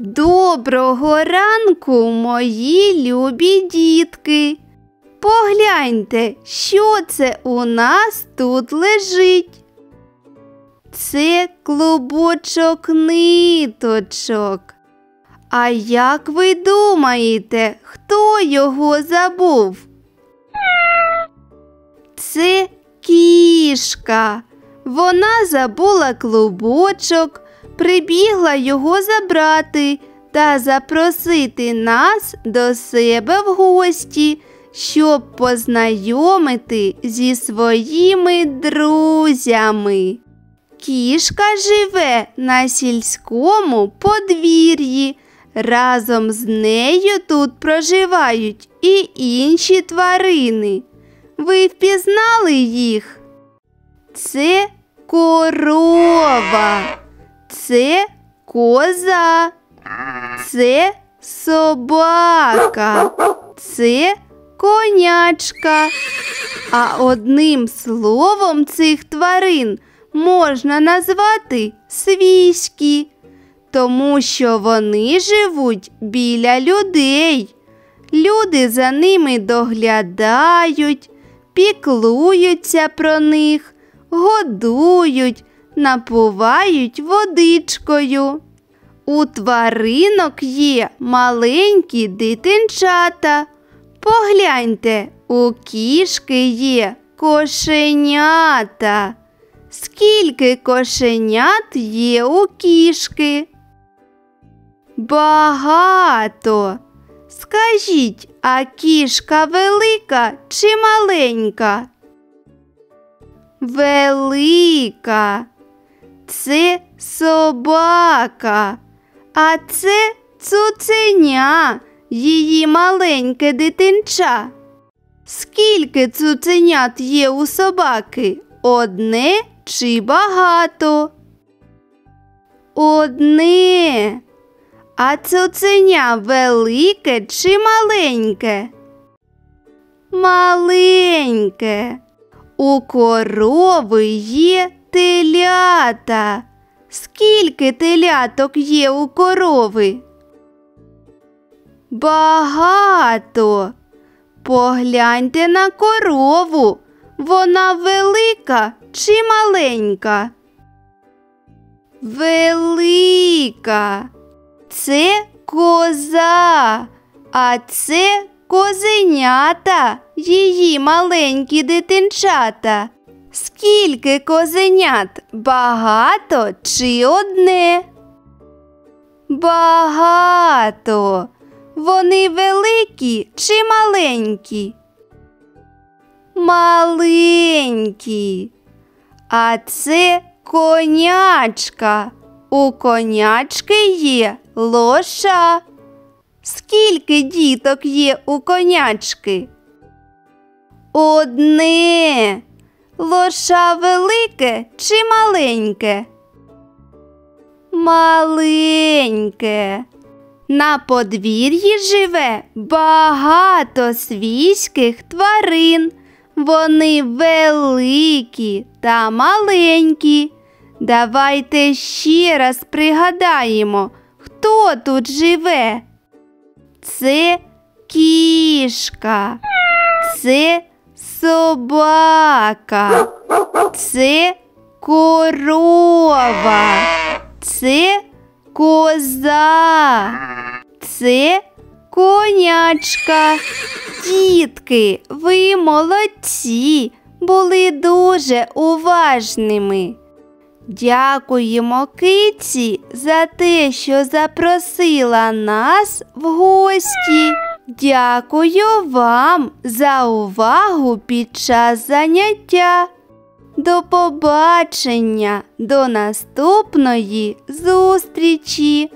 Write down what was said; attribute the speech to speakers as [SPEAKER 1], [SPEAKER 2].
[SPEAKER 1] Доброго ранку, мої любі дітки! Погляньте, що це у нас тут лежить. Це клубочок ниточок. А як ви думаєте, хто його забув? Це кішка. Вона забула клубочок, прибігла його забрати та запросити нас до себе в гості, щоб познайомити зі своїми друзями. Кішка живе на сільському подвір'ї. Разом з нею тут проживають і інші тварини. Ви впізнали їх? Це корова, це коза, це собака, це конячка. А одним словом цих тварин можна назвати свійські, тому що вони живуть біля людей. Люди за ними доглядають, піклуються про них, годують, напувають водичкою. У тваринок є маленькі дитинчата. Погляньте, у кішки є кошенята. Скільки кошенят є у кішки? Багато. Скажіть, а кішка велика чи маленька? Велика. Це собака, а це цуценя, її маленьке дитинча. Скільки цуценят є у собаки? Одне чи багато? Одне. А цуценя велике чи маленьке? Маленьке. У корови є телята. Скільки теляток є у корови? Багато. Погляньте на корову. Вона велика чи маленька? Велика. Це коза, а це козенята, її маленькі дитинчата. Скільки козенят? Багато чи одне? Багато. Вони великі чи маленькі? Маленькі. А це конячка. У конячки є лоша. Скільки діток є у конячки? Одне. Лоша велике чи маленьке? Маленьке. На подвір'ї живе багато свійських тварин. Вони великі та маленькі. Давайте ще раз пригадаємо, хто тут живе. Це кішка, це собака, це корова, це коза, це конячка. Дітки, ви молодці, були дуже уважними. Дякуємо киці за те, що запросила нас в гості. Дякую вам за увагу під час заняття. До побачення, до наступної зустрічі!